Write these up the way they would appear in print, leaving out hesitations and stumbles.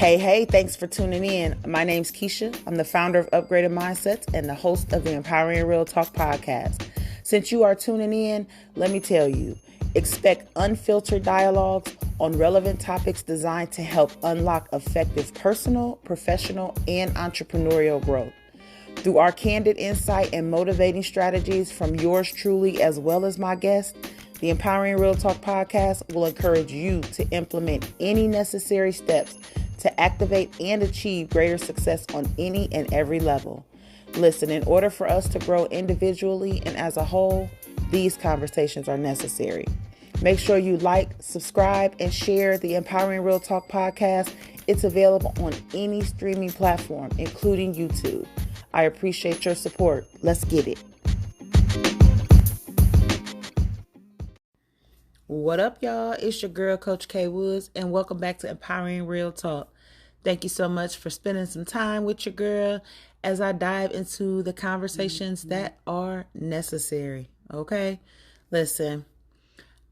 Hey, thanks for tuning in. My name's Keisha. I'm the founder of Upgraded Mindsets and the host of the Empowering Real Talk podcast. Since you are tuning in, let me tell you, expect unfiltered dialogues on relevant topics designed to help unlock effective personal, professional, and entrepreneurial growth. Through our candid insight and motivating strategies from yours truly, as well as my guests, the Empowering Real Talk podcast will encourage you to implement any necessary steps to activate and achieve greater success on any and every level. Listen, in order for us to grow individually and as a whole, these conversations are necessary. Make sure you like, subscribe, and share the Empowering Real Talk podcast. It's available on any streaming platform, including YouTube. I appreciate your support. Let's get it. What up, y'all? It's your girl, Coach K Woods, and welcome back to Empowering Real Talk. Thank you so much for spending some time with your girl as I dive into the conversations that are necessary. Okay? Listen,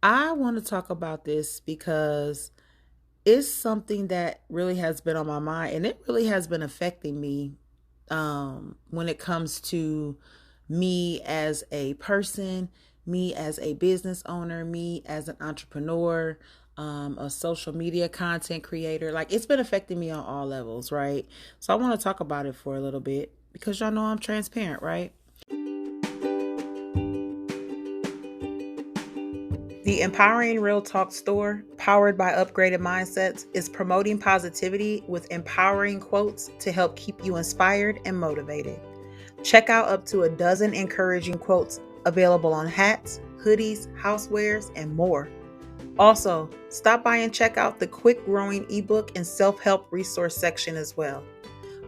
I want to talk about this because it's something that really has been on my mind, and it really has been affecting me when it comes to me as a person, me as a business owner, me as an entrepreneur, a social media content creator. Like, it's been affecting me on all levels, right? So I want to talk about it for a little bit because y'all know I'm transparent, right? The Empowering Real Talk store, powered by Upgraded Mindsets, is promoting positivity with empowering quotes to help keep you inspired and motivated. Check out up to a dozen encouraging quotes available on hats, hoodies, housewares, and more. Also, stop by and check out the quick growing ebook and self-help resource section as well.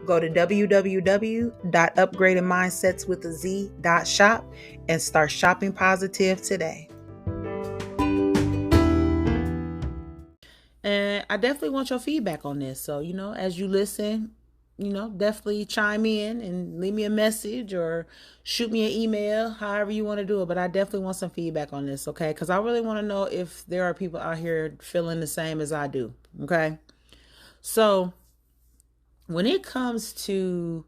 Go to www.upgradedmindsetswithaz.shop and start shopping positive today. And I definitely want your feedback on this. So, as you listen, definitely chime in and leave me a message or shoot me an email, however you want to do it. But I definitely want some feedback on this, okay? Because I really want to know if there are people out here feeling the same as I do, okay? So when it comes to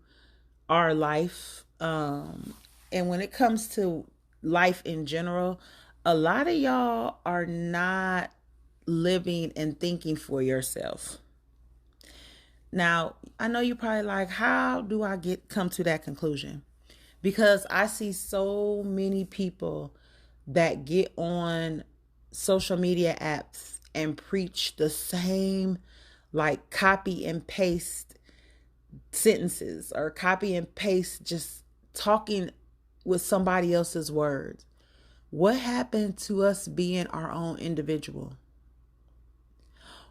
our life, and when it comes to life in general, a lot of y'all are not living and thinking for yourself. Now, I know you're probably like, how do I come to that conclusion? Because I see so many people that get on social media apps and preach the same, like, copy and paste sentences or copy and paste, just talking with somebody else's words. What happened to us being our own individual?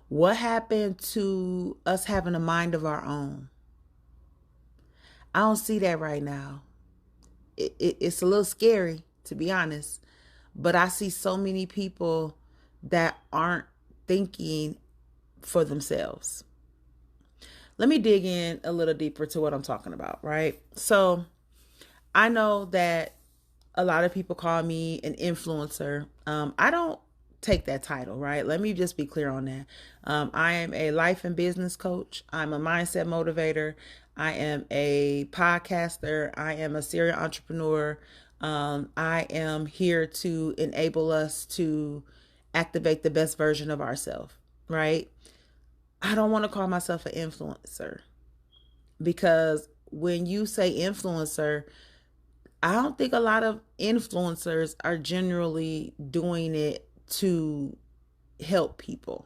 What happened to us having a mind of our own? I don't see that right now. It's a little scary, to be honest. But I see so many people that aren't thinking for themselves. Let me dig in a little deeper to what I'm talking about, right? So I know that a lot of people call me an influencer. I don't take that title, right? Let me just be clear on that. I am a life and business coach. I'm a mindset motivator. I am a podcaster. I am a serial entrepreneur. I am here to enable us to activate the best version of ourselves, right? I don't want to call myself an influencer because when you say influencer, I don't think a lot of influencers are generally doing it to help people.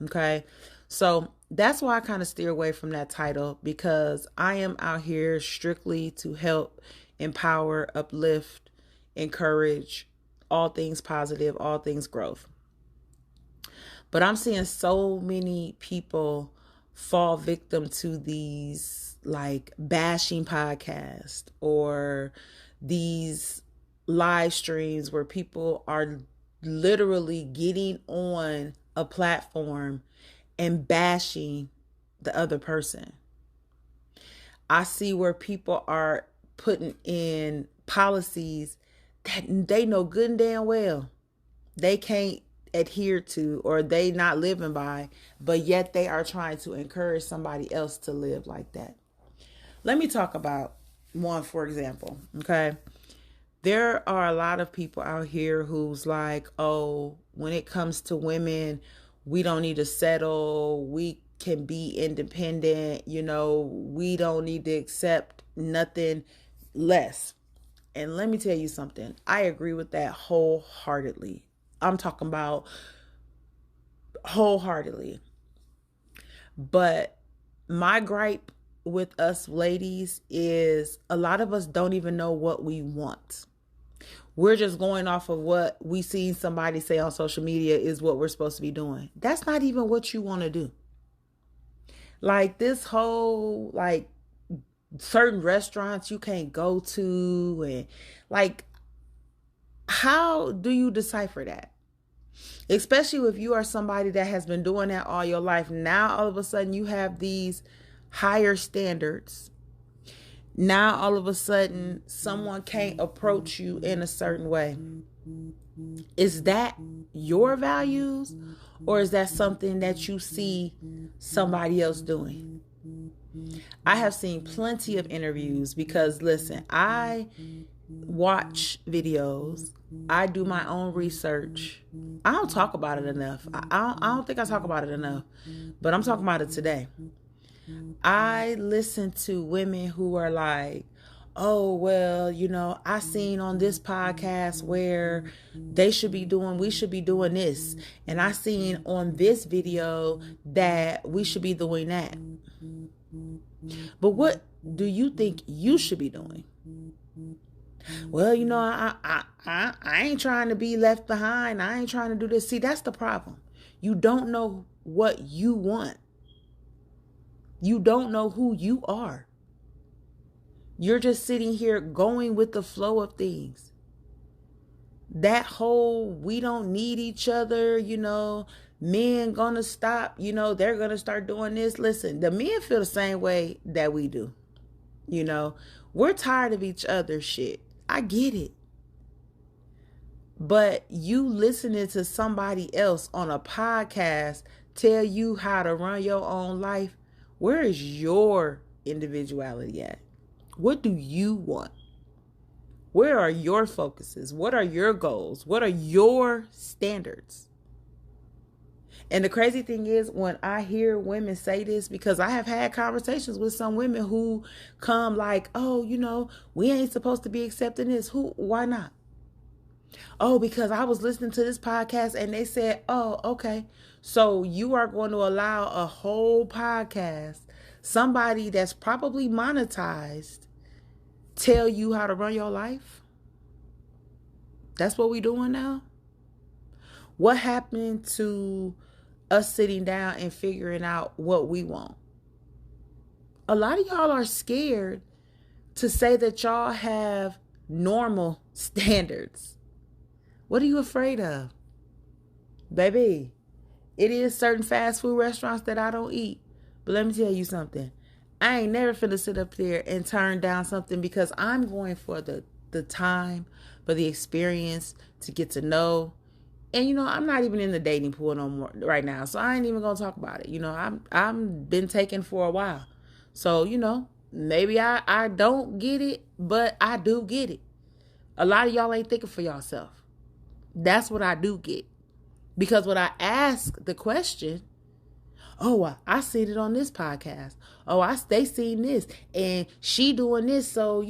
Okay. So that's why I kind of steer away from that title, because I am out here strictly to help, empower, uplift, encourage, all things positive, all things growth. But I'm seeing so many people fall victim to these, like, bashing podcasts or these live streams where people are literally getting on a platform and bashing the other person. I see where people are putting in policies that they know good and damn well they can't adhere to or they not living by, but yet they are trying to encourage somebody else to live like that. Let me talk about one, for example. Okay. There are a lot of people out here who's like, oh, when it comes to women, we don't need to settle. We can be independent. We don't need to accept nothing less. And let me tell you something. I agree with that wholeheartedly. I'm talking about wholeheartedly. But my gripe with us ladies is a lot of us don't even know what we want. We're just going off of what we see somebody say on social media is what we're supposed to be doing. That's not even what you want to do. Like this whole, like certain restaurants you can't go to, and like, how do you decipher that? Especially if you are somebody that has been doing that all your life. Now all of a sudden you have these higher standards. Now all of a sudden someone can't approach you in a certain way. Is that your values, or is that something that you see somebody else doing? I have seen plenty of interviews because, listen, I watch videos. I do my own research. I don't talk about it enough. I don't think I talk about it enough, but I'm talking about it today. I listen to women who are like, oh, well, I seen on this podcast where we should be doing this. And I seen on this video that we should be doing that. But what do you think you should be doing? Well, I ain't trying to be left behind. I ain't trying to do this. See, that's the problem. You don't know what you want. You don't know who you are. You're just sitting here going with the flow of things. That whole, we don't need each other, men gonna stop, they're gonna start doing this. Listen, the men feel the same way that we do. We're tired of each other's shit. I get it. But you listening to somebody else on a podcast tell you how to run your own life, where is your individuality at? What do you want? Where are your focuses? What are your goals? What are your standards? And the crazy thing is, when I hear women say this, because I have had conversations with some women who come like, oh, we ain't supposed to be accepting this. Why not? Oh, because I was listening to this podcast and they said, oh, okay. So you are going to allow a whole podcast, somebody that's probably monetized, tell you how to run your life? That's what we doing now? What happened to us sitting down and figuring out what we want? A lot of y'all are scared to say that y'all have normal standards. What are you afraid of? Baby, it is certain fast food restaurants that I don't eat. But let me tell you something. I ain't never finna sit up there and turn down something because I'm going for the time, for the experience, to get to know. And, I'm not even in the dating pool no more right now. So I ain't even going to talk about it. I'm been taken for a while. So, maybe I don't get it, but I do get it. A lot of y'all ain't thinking for yourself. That's what I do get. Because when I ask the question, oh, I seen it on this podcast. Oh, they seen this and she doing this. So,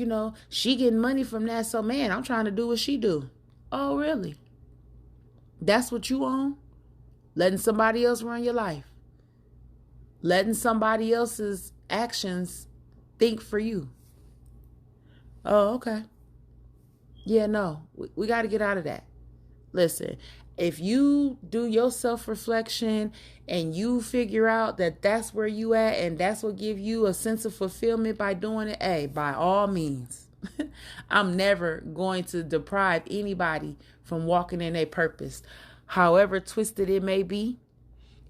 she getting money from that. So, man, I'm trying to do what she do. Oh, really? That's what you on? Letting somebody else run your life. Letting somebody else's actions think for you. Oh, okay. Yeah, no, we got to get out of that. Listen, if you do your self-reflection and you figure out that that's where you at and that's what give you a sense of fulfillment by doing it, hey, by all means. I'm never going to deprive anybody from walking in their purpose, however twisted it may be.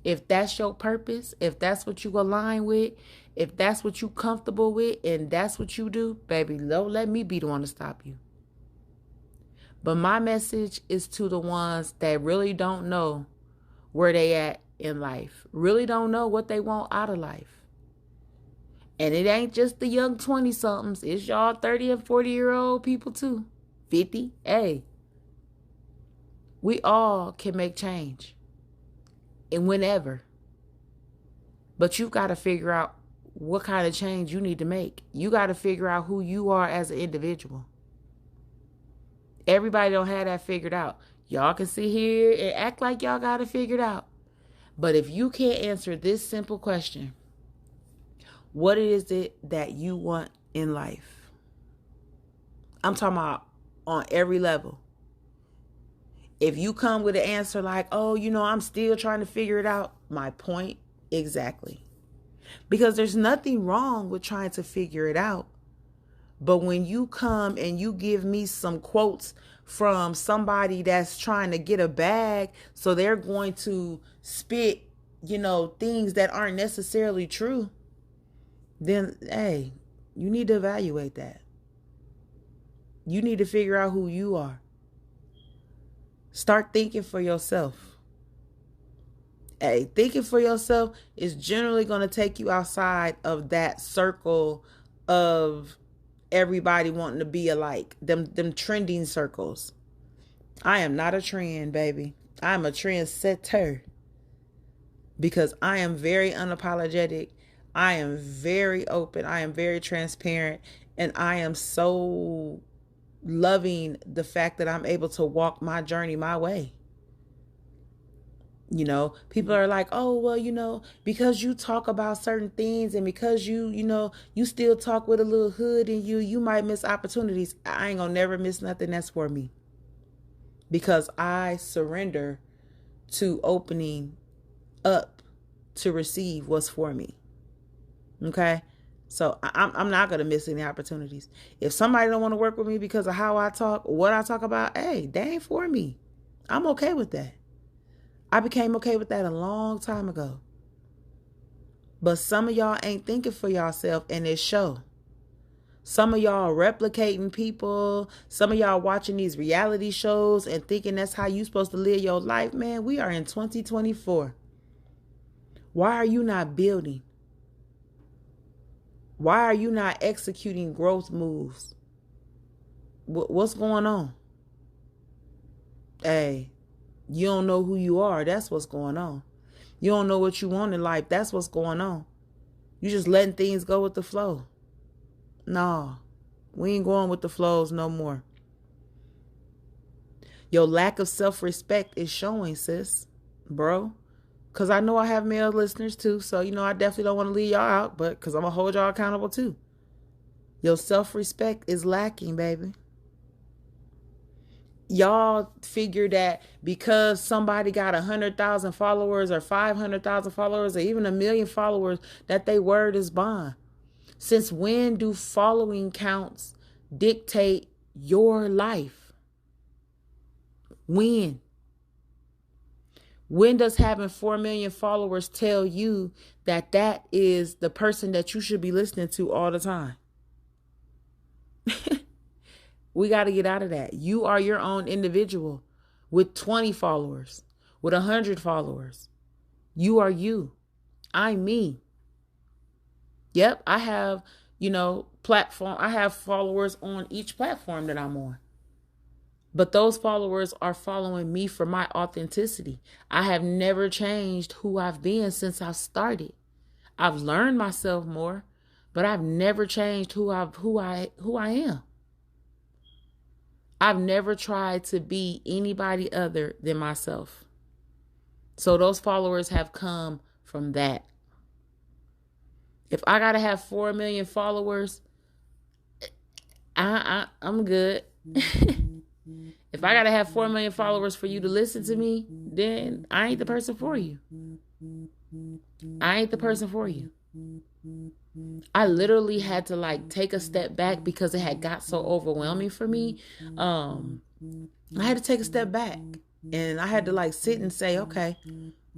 If that's your purpose, if that's what you align with, if that's what you comfortable with, and that's what you do, baby, don't let me be the one to stop you. But my message is to the ones that really don't know where they at in life, really don't know what they want out of life. And it ain't just the young 20-somethings. It's y'all 30 and 40-year-old people too. 50. Hey, we all can make change. And whenever. But you got to figure out what kind of change you need to make. You got to figure out who you are as an individual. Everybody don't have that figured out. Y'all can sit here and act like y'all got it figured out. But if you can't answer this simple question, what is it that you want in life? I'm talking about on every level. If you come with an answer like, oh, I'm still trying to figure it out, my point exactly. Because there's nothing wrong with trying to figure it out. But when you come and you give me some quotes from somebody that's trying to get a bag, so they're going to spit, things that aren't necessarily true, then, hey, you need to evaluate that. You need to figure out who you are. Start thinking for yourself. Hey, thinking for yourself is generally going to take you outside of that circle of everybody wanting to be alike. Them trending circles. I am not a trend, baby. I'm a trendsetter. Because I am very unapologetic. I am very open. I am very transparent. And I am so loving the fact that I'm able to walk my journey my way. People are like, oh, well, because you talk about certain things and because you still talk with a little hood in you might miss opportunities. I ain't gonna never miss nothing that's for me. Because I surrender to opening up to receive what's for me. Okay? So I'm not going to miss any opportunities. If somebody don't want to work with me because of how I talk, what I talk about, hey, they ain't for me. I'm okay with that. I became okay with that a long time ago. But some of y'all ain't thinking for yourself, and it show. Some of y'all replicating people. Some of y'all watching these reality shows and thinking that's how you supposed to live your life. Man, we are in 2024. Why are you not building? Why are you not executing growth moves? What's going on? Hey, you don't know who you are. That's what's going on. You don't know what you want in life. That's what's going on. You just letting things go with the flow. No, we ain't going with the flows no more. Your lack of self-respect is showing, sis, bro. Because I know I have male listeners too. So, I definitely don't want to leave y'all out. But because I'm going to hold y'all accountable too. Your self-respect is lacking, baby. Y'all figure that because somebody got 100,000 followers or 500,000 followers or even 1 million followers that they word is bond. Since when do following counts dictate your life? When? When does having 4 million followers tell you that that is the person that you should be listening to all the time? We got to get out of that. You are your own individual with 20 followers, with 100 followers. You are you. I'm me. Yep, I have, platform. I have followers on each platform that I'm on. But those followers are following me for my authenticity. I have never changed who I've been since I started. I've learned myself more, but I've never changed who I am. I've never tried to be anybody other than myself. So those followers have come from that. If I gotta have 4 million followers, I'm good. If I gotta have 4 million followers for you to listen to me, then I ain't the person for you. I ain't the person for you. I literally had to take a step back because it had got so overwhelming for me. I had to take a step back and I had to sit and say, okay,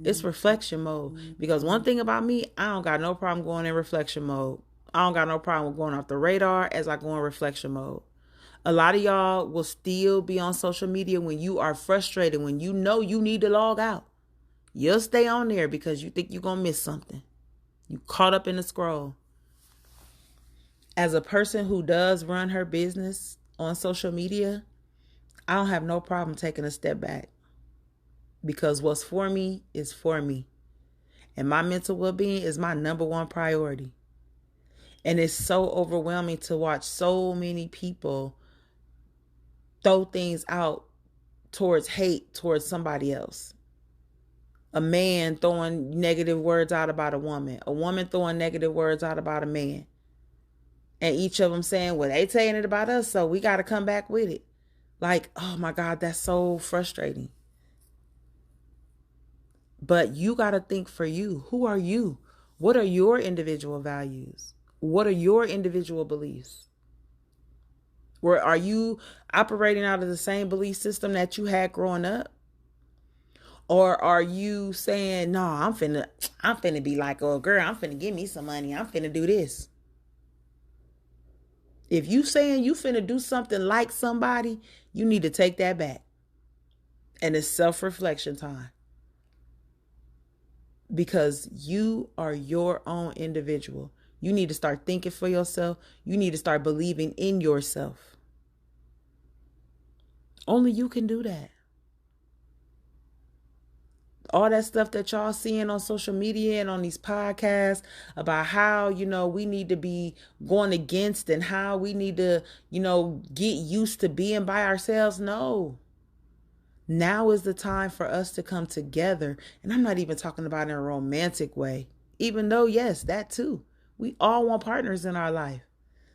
it's reflection mode. Because one thing about me, I don't got no problem going in reflection mode. I don't got no problem with going off the radar as I go in reflection mode. A lot of y'all will still be on social media when you are frustrated, when you know you need to log out. You'll stay on there because you think you're going to miss something. You caught up in the scroll. As a person who does run her business on social media, I don't have no problem taking a step back, because what's for me is for me. And my mental well-being is my number one priority. And it's so overwhelming to watch so many people throw things out towards hate towards somebody else. A man throwing negative words out about a woman throwing negative words out about a man. And each of them saying, well, they saying it about us, so we got to come back with it. Like, oh my God, that's so frustrating. But you got to think for you. Who are you? What are your individual values? What are your individual beliefs? Or are you operating out of the same belief system that you had growing up? Or are you saying, no, I'm finna be like, oh girl, I'm finna give me some money. I'm finna do this. If you saying you finna do something like somebody, you need to take that back. And it's self-reflection time. Because you are your own individual. You need to start thinking for yourself. You need to start believing in yourself. Only you can do that. All that stuff that y'all seeing on social media and on these podcasts about how, we need to be going against and how we need to, get used to being by ourselves. No. Now is the time for us to come together. And I'm not even talking about in a romantic way, even though, yes, that too. We all want partners in our life.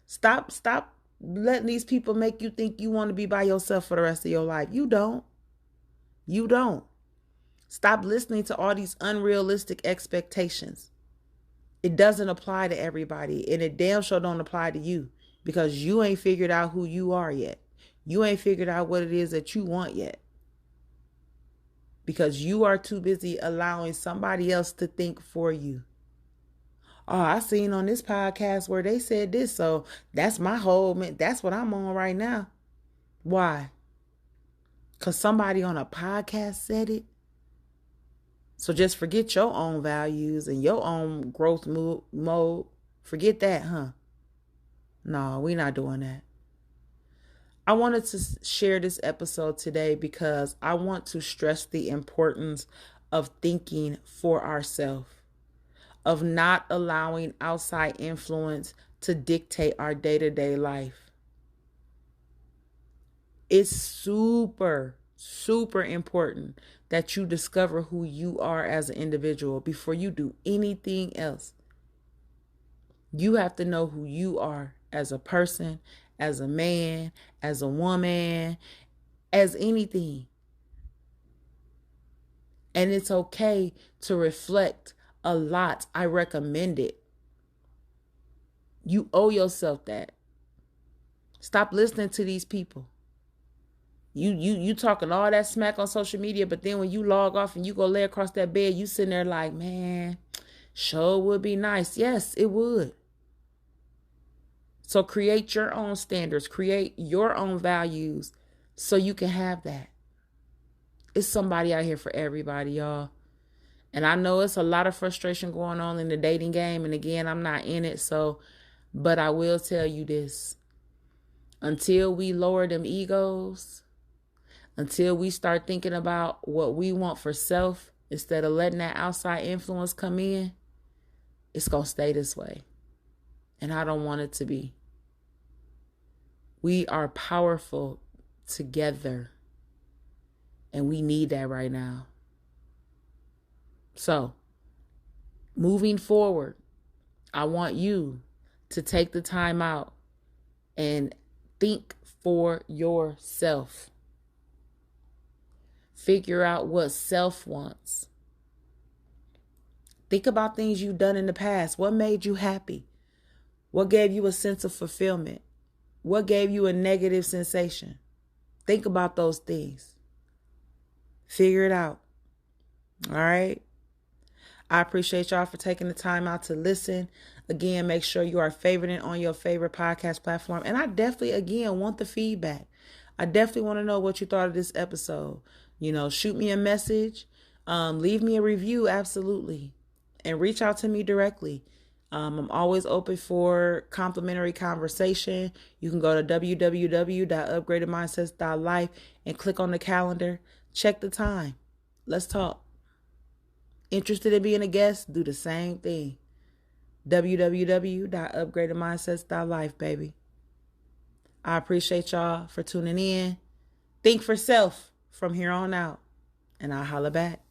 Stop letting these people make you think you want to be by yourself for the rest of your life. You don't. You don't. Stop listening to all these unrealistic expectations. It doesn't apply to everybody, and it damn sure don't apply to you, because you ain't figured out who you are yet. You ain't figured out what it is that you want yet, because you are too busy allowing somebody else to think for you. Oh, I seen on this podcast where they said this, so that's that's what I'm on right now. Why? Because somebody on a podcast said it? So just forget your own values and your own growth mode. Forget that, huh? No, we're not doing that. I wanted to share this episode today because I want to stress the importance of thinking for ourselves, of not allowing outside influence to dictate our day-to-day life. It's super important that you discover who you are as an individual before you do anything else. You have to know who you are as a person, as a man, as a woman, as anything. And it's okay to reflect a lot. I recommend it. You owe yourself that. Stop listening to these people. You talking all that smack on social media, but then when you log off and you go lay across that bed, you sitting there like, man, sure would be nice. Yes, it would. So create your own standards, create your own values so you can have that. It's somebody out here for everybody, y'all. And I know it's a lot of frustration going on in the dating game. And again, I'm not in it. But I will tell you this. Until we lower them egos, until we start thinking about what we want for self, instead of letting that outside influence come in, it's going to stay this way. And I don't want it to be. We are powerful together. And we need that right now. So, moving forward, I want you to take the time out and think for yourself. Figure out what self wants. Think about things you've done in the past. What made you happy? What gave you a sense of fulfillment? What gave you a negative sensation? Think about those things. Figure it out. All right? I appreciate y'all for taking the time out to listen. Again, make sure you are favoriting on your favorite podcast platform. And I definitely, again, want the feedback. I definitely want to know what you thought of this episode. Shoot me a message. Leave me a review, absolutely. And reach out to me directly. I'm always open for complimentary conversation. You can go to www.upgradedmindsets.life and click on the calendar. Check the time. Let's talk. Interested in being a guest? Do the same thing. www.upgradedmindsets.life, baby. I appreciate y'all for tuning in. Think for self from here on out. And I'll holla back.